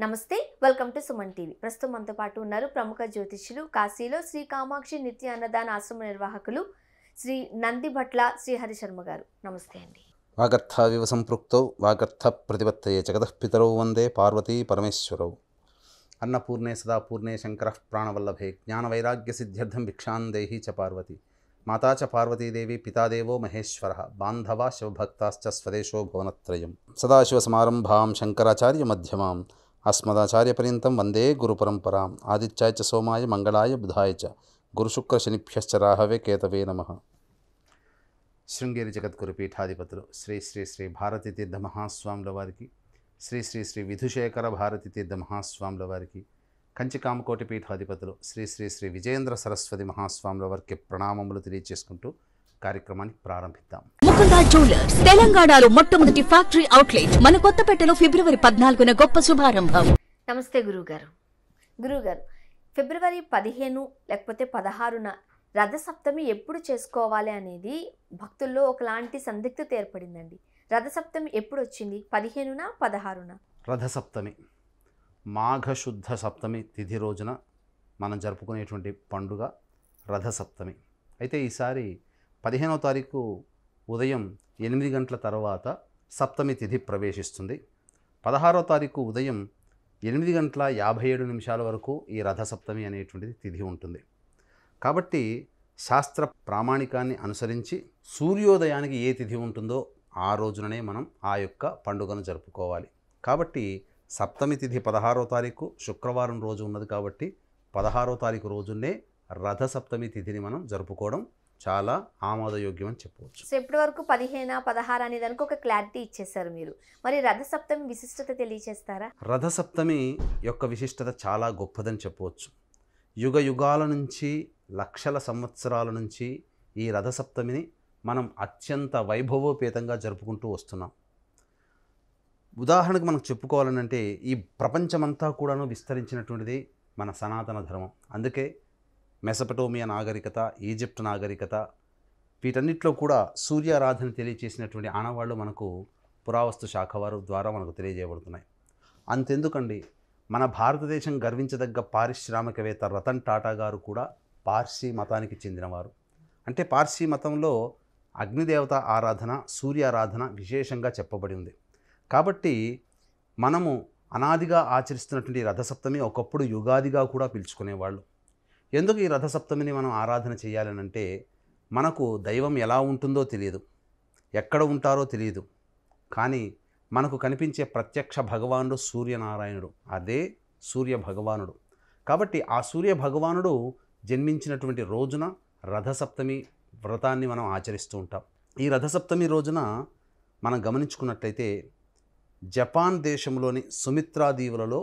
నమస్తే welcome to Suman TV. ప్రస్తుతం మనతో పాటు ఉన్నారు ప్రముఖ జ్యోతిష్యులు, కాశీలో శ్రీ కామాక్షి నిత్య అన్నదాన ఆశ్రమ నిర్వాహకులు శ్రీ నందిభట్ల శ్రీహరి శర్మ గారు. నమస్తే అండి. వాగర్థావివ సంపృక్తౌ వాగర్థ ప్రతిపత్తయే జగతః పితరౌ వందే పార్వతీ పరమేశ్వరౌ. అన్నపూర్ణే సదాపూర్ణే శంకరః ప్రాణవల్లభే జ్ఞానవైరాగ్య సిద్ధ్యర్థం భిక్షాం దేహి చ పార్వతి. మాతా చ పార్వతీదేవి పితాదేవో మహేశ్వరః బాంధవా శివభక్తాశ్చ స్వదేశో భువనత్రయం. సదాశివసమారంభాం శంకరాచార్య మధ్యమాం అస్మదాచార్యపర్యంతం వందే గురుపరంపరాం. ఆదిత్యాయ చ సోమాయ మంగళాయ బుధాయ చ గురుశుక్రశనిభ్యశ్చ రాహవే కేతవే నమః. శృంగేరి జగద్గురు పీఠాధిపతులు శ్రీ శ్రీ శ్రీ భారతీ తీర్థ మహాస్వాముల వారికి, శ్రీ శ్రీ శ్రీ విధుశేఖర భారతీ తీర్థ మహాస్వాముల వారికి, కంచి కామకోటి పీఠాధిపతులు శ్రీ శ్రీ శ్రీ విజయేంద్ర సరస్వతి మహాస్వాముల వారికి ప్రణామములు తెలియజేసుకుంటూ కార్యక్రమాన్ని ప్రారంభిద్దాం. ముకుందా జ్యువెలర్స్ తెలంగాణలో మొట్టమొదటి ఫ్యాక్టరీ అవుట్లెట్ మన కొత్తపేటలో ఫిబ్రవరి 14న గొప్ప శుభారంభం. నమస్తే గురువుగారు. ఫిబ్రవరి 15 లేకపోతే 16న రథసప్తమి ఎప్పుడు చేసుకోవాలి అనేది భక్తుల్లో ఒకలాంటి సందిగ్ధత ఏర్పడిందండి. రథసప్తమి ఎప్పుడు వచ్చింది? 15న 16న? రథసప్తమి మాఘశుద్ధ సప్తమి తిథి రోజున మనం జరుపుకునేటువంటి పండుగ రథసప్తమి. అయితే ఈసారి 15వ తారీఖు ఉదయం 8 గంటల తర్వాత సప్తమి తిథి ప్రవేశిస్తుంది. 16వ తారీఖు ఉదయం 8 గంటల 57 నిమిషాల వరకు ఈ రథసప్తమి అనేటువంటిది తిథి ఉంటుంది. కాబట్టి శాస్త్ర ప్రామాణికాన్ని అనుసరించి సూర్యోదయానికి ఏ తిథి ఉంటుందో ఆ రోజుననే మనం ఆ యొక్క పండుగను జరుపుకోవాలి. కాబట్టి సప్తమి తిథి 16వ తారీఖు శుక్రవారం రోజు ఉన్నది కాబట్టి 16వ తారీఖు రోజునే రథసప్తమి తిథిని మనం జరుపుకోవడం చాలా ఆమోదయోగ్యం అని చెప్పవచ్చు. సో ఇప్పటి వరకు 15, 16 అనే దానికి ఒక క్లారిటీ ఇచ్చేసారు మీరు. మరి రథసప్తమి విశిష్టత తెలియచేస్తారా? రథసప్తమి యొక్క విశిష్టత చాలా గొప్పదని చెప్పవచ్చు. యుగ యుగాల నుంచి, లక్షల సంవత్సరాల నుంచి ఈ రథసప్తమిని మనం అత్యంత వైభవోపేతంగా జరుపుకుంటూ వస్తున్నాం. ఉదాహరణకు మనం చెప్పుకోవాలనంటే ఈ ప్రపంచమంతా కూడాను విస్తరించినటువంటిది మన సనాతన ధర్మం. అందుకే మెసపటోమియా నాగరికత, ఈజిప్ట్ నాగరికత, వీటన్నిటిలో కూడా సూర్యారాధన తెలియచేసినటువంటి ఆనవాళ్ళు మనకు పురావస్తు శాఖ వారు ద్వారా మనకు తెలియజేయబడుతున్నాయి. అంతెందుకండి, మన భారతదేశం గర్వించదగ్గ పారిశ్రామికవేత్త రతన్ టాటా గారు కూడా పార్సీ మతానికి చెందినవారు. అంటే పార్సీ మతంలో అగ్నిదేవత ఆరాధన, సూర్యారాధన విశేషంగా చెప్పబడి ఉంది. కాబట్టి మనము అనాదిగా ఆచరిస్తున్నటువంటి రథసప్తమి ఒకప్పుడు యుగాదిగా కూడా పిలుచుకునేవాళ్ళు. ఎందుకు ఈ రథసప్తమిని మనం ఆరాధన చేయాలనంటే, మనకు దైవం ఎలా ఉంటుందో తెలియదు, ఎక్కడ ఉంటారో తెలియదు, కానీ మనకు కనిపించే ప్రత్యక్ష భగవానుడు సూర్యనారాయణుడు, అదే సూర్య భగవానుడు. కాబట్టి ఆ సూర్య భగవానుడు జన్మించినటువంటి రోజున రథసప్తమి వ్రతాన్ని మనం ఆచరిస్తూ ఉంటాం. ఈ రథసప్తమి రోజున మనం గమనించుకున్నట్లయితే జపాన్ దేశంలోని సుమిత్రా దీవులలో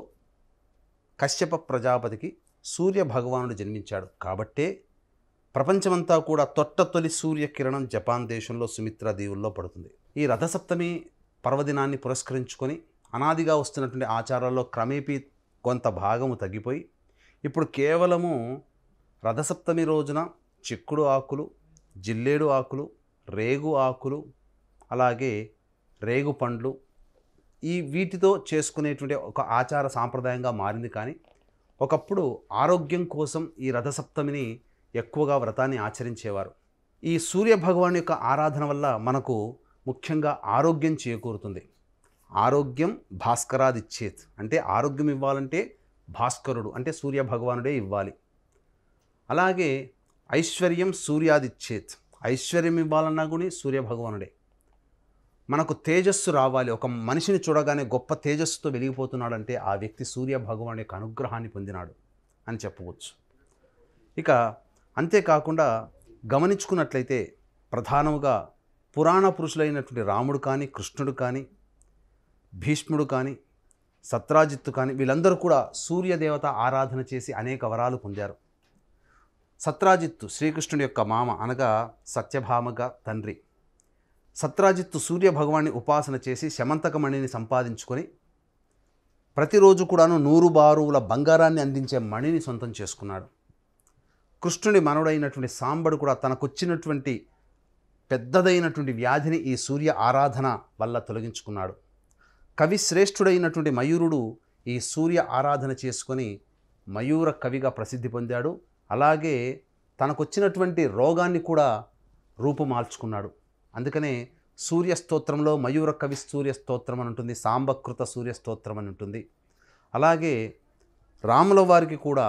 కశ్యప ప్రజాపతికి సూర్య భగవానుడు జన్మించాడు. కాబట్టే ప్రపంచమంతా కూడా తొలి సూర్యకిరణం జపాన్ దేశంలో సుమిత్రా దీవుల్లో పడుతుంది. ఈ రథసప్తమి పర్వదినాన్ని పురస్కరించుకొని అనాదిగా వస్తున్నటువంటి ఆచారాల్లో క్రమేపీ కొంత భాగము తగ్గిపోయి ఇప్పుడు కేవలము రథసప్తమి రోజున చిక్కుడు ఆకులు, జిల్లేడు ఆకులు, రేగు ఆకులు, అలాగే రేగు పండ్లు, ఈ వీటితో చేసుకునేటువంటి ఒక ఆచార సాంప్రదాయంగా మారింది. కానీ ఒకప్పుడు ఆరోగ్యం కోసం ఈ రథసప్తమిని ఎక్కువగా వ్రతాన్ని ఆచరించేవారు. ఈ సూర్య భగవాన్ యొక్క ఆరాధన వల్ల మనకు ముఖ్యంగా ఆరోగ్యం చేకూరుతుంది. ఆరోగ్యం భాస్కరాదిచ్చేత్, అంటే ఆరోగ్యం ఇవ్వాలంటే భాస్కరుడు అంటే సూర్య భగవానుడే ఇవ్వాలి. అలాగే ఐశ్వర్యం సూర్యాదిచ్చేత్, ఐశ్వర్యం ఇవ్వాలన్నా కూడా సూర్య భగవానుడే. మనకు తేజస్సు రావాలి, ఒక మనిషిని చూడగానే గొప్ప తేజస్సుతో వెలిగిపోతున్నాడంటే ఆ వ్యక్తి సూర్య భగవాన్ యొక్క అనుగ్రహాన్ని పొందినాడు అని చెప్పవచ్చు. ఇక అంతేకాకుండా గమనించుకున్నట్లయితే ప్రధానముగా పురాణ పురుషులైనటువంటి రాముడు కానీ, కృష్ణుడు కానీ, భీష్ముడు కానీ, సత్రాజిత్తు కానీ, వీళ్ళందరూ కూడా సూర్యదేవత ఆరాధన చేసి అనేక వరాలు పొందారు. సత్రాజిత్తు శ్రీకృష్ణుడి యొక్క మామ, అనగా సత్యభామగా తండ్రి. సత్రాజిత్తు సూర్య భగవాన్ని ఉపాసన చేసి శమంతకమణిని సంపాదించుకొని ప్రతిరోజు కూడాను 100 బారువుల బంగారాన్ని అందించే మణిని సొంతం చేసుకున్నాడు. కృష్ణుడి మనవడైనటువంటి సాంబడు కూడా తనకొచ్చినటువంటి పెద్దదైనటువంటి వ్యాధిని ఈ సూర్య ఆరాధన వల్ల తొలగించుకున్నాడు. కవి శ్రేష్ఠుడైనటువంటి మయూరుడు ఈ సూర్య ఆరాధన చేసుకొని మయూర కవిగా ప్రసిద్ధి పొందాడు. అలాగే తనకొచ్చినటువంటి రోగాన్ని కూడా రూపుమాల్చుకున్నాడు. అందుకనే సూర్య స్తోత్రంలో మయూర కవి సూర్య స్తోత్రం అని ఉంటుంది, సాంబకృత సూర్య స్తోత్రం అని ఉంటుంది. అలాగే రాముల వారికి కూడా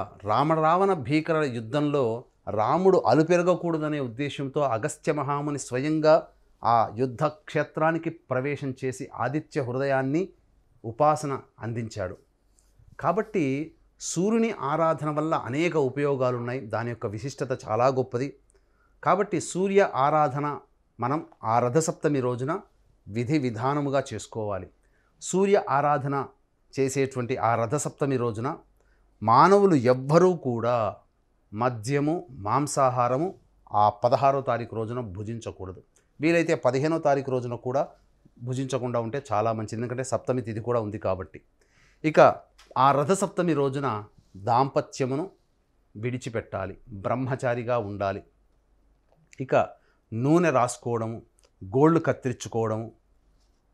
రావణ భీకర యుద్ధంలో రాముడు అలుపెరగకూడదనే ఉద్దేశంతో అగస్త్య మహాముని స్వయంగా ఆ యుద్ధ క్షేత్రానికి ప్రవేశం చేసి ఆదిత్య హృదయాన్ని ఉపాసన అందించాడు. కాబట్టి సూర్యుని ఆరాధన వల్ల అనేక ఉపయోగాలు ఉన్నాయి. దాని యొక్క విశిష్టత చాలా గొప్పది. కాబట్టి సూర్య ఆరాధన మనం ఆ రథసప్తమి రోజున విధి విధానముగా చేసుకోవాలి. సూర్య ఆరాధన చేసేటువంటి ఆ రథసప్తమి రోజున మానవులు ఎవ్వరూ కూడా మద్యము మాంసాహారము ఆ 16వ తారీఖు రోజున భుజించకూడదు. వీలైతే 15వ తారీఖు రోజున కూడా భుజించకుండా ఉంటే చాలా మంచిది, ఎందుకంటే సప్తమి తిథి కూడా ఉంది కాబట్టి. ఇక ఆ రథసప్తమి రోజున దాంపత్యమును విడిచిపెట్టాలి, బ్రహ్మచారిగా ఉండాలి. ఇక నూనె రాసుకోవడము, గోళ్ళు కత్తిరించుకోవడము,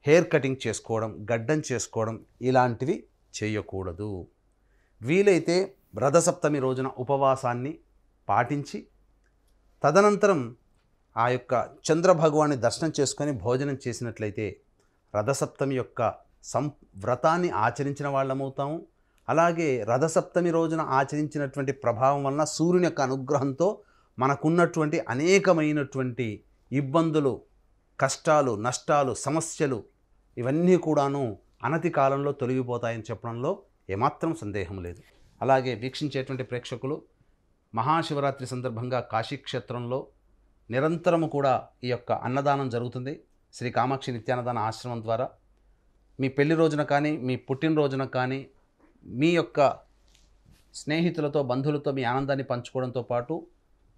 హెయిర్ కటింగ్ చేసుకోవడం, గడ్డం చేసుకోవడం ఇలాంటివి చేయకూడదు. వీలైతే రథసప్తమి రోజున ఉపవాసాన్ని పాటించి తదనంతరం ఆ యొక్క చంద్రభగవాన్ని దర్శనం చేసుకొని భోజనం చేసినట్లయితే రథసప్తమి యొక్క వ్రతాన్ని ఆచరించిన వాళ్ళమవుతాము. అలాగే రథసప్తమి రోజున ఆచరించినటువంటి ప్రభావం వలన సూర్యుని యొక్క అనుగ్రహంతో మనకున్నటువంటి అనేకమైనటువంటి ఇబ్బందులు, కష్టాలు, నష్టాలు, సమస్యలు ఇవన్నీ కూడాను అనతి కాలంలో తొలగిపోతాయని చెప్పడంలో ఏమాత్రం సందేహం లేదు. అలాగే వీక్షించేటువంటి ప్రేక్షకులు మహాశివరాత్రి సందర్భంగా కాశీక్షేత్రంలో నిరంతరము కూడా ఈ యొక్క అన్నదానం జరుగుతుంది. శ్రీ కామాక్షి నిత్యాన్నదాన ఆశ్రమం ద్వారా మీ పెళ్లి రోజున కానీ, మీ పుట్టినరోజున కానీ, మీ యొక్క స్నేహితులతో, బంధువులతో మీ ఆనందాన్ని పంచుకోవడంతో పాటు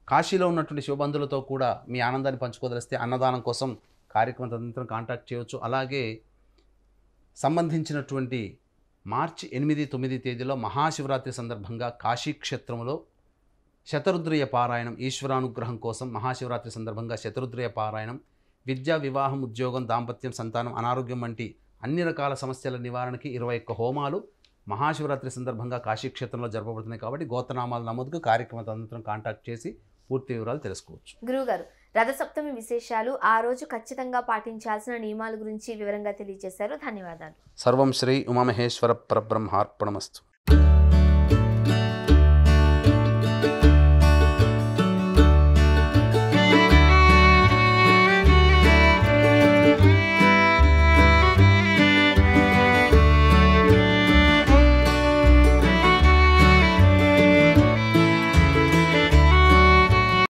కాశీలో ఉన్నటువంటి శివబంధువులతో కూడా మీ ఆనందాన్ని పంచుకోదలిస్తే అన్నదానం కోసం కార్యక్రమం తదనంతరం కాంటాక్ట్ చేయవచ్చు. అలాగే సంబంధించినటువంటి మార్చి 8, 9 తేదీలో మహాశివరాత్రి సందర్భంగా కాశీక్షేత్రంలో శతరుద్రయ పారాయణం, ఈశ్వరానుగ్రహం కోసం మహాశివరాత్రి సందర్భంగా శతరుద్రయ పారాయణం, విద్య, వివాహం, ఉద్యోగం, దాంపత్యం, సంతానం, అనారోగ్యం వంటి అన్ని రకాల సమస్యల నివారణకి 21 హోమాలు మహాశివరాత్రి సందర్భంగా కాశీక్షేత్రంలో జరపబడుతున్నాయి. కాబట్టి గోత్రనామాల నమోదుకు కార్యక్రమం తదనంతరం కాంటాక్ట్ చేసి పూర్తి వివరాలు తెలుసుకోవచ్చు. గురువుగారు, రథసప్తమి విశేషాలు, ఆ రోజు ఖచ్చితంగా పాటించాల్సిన నియమాల గురించి వివరంగా తెలియజేశారు. ధన్యవాదాలు. సర్వం శ్రీ ఉమామహేశ్వర పరబ్రహ్మార్పణమస్తు.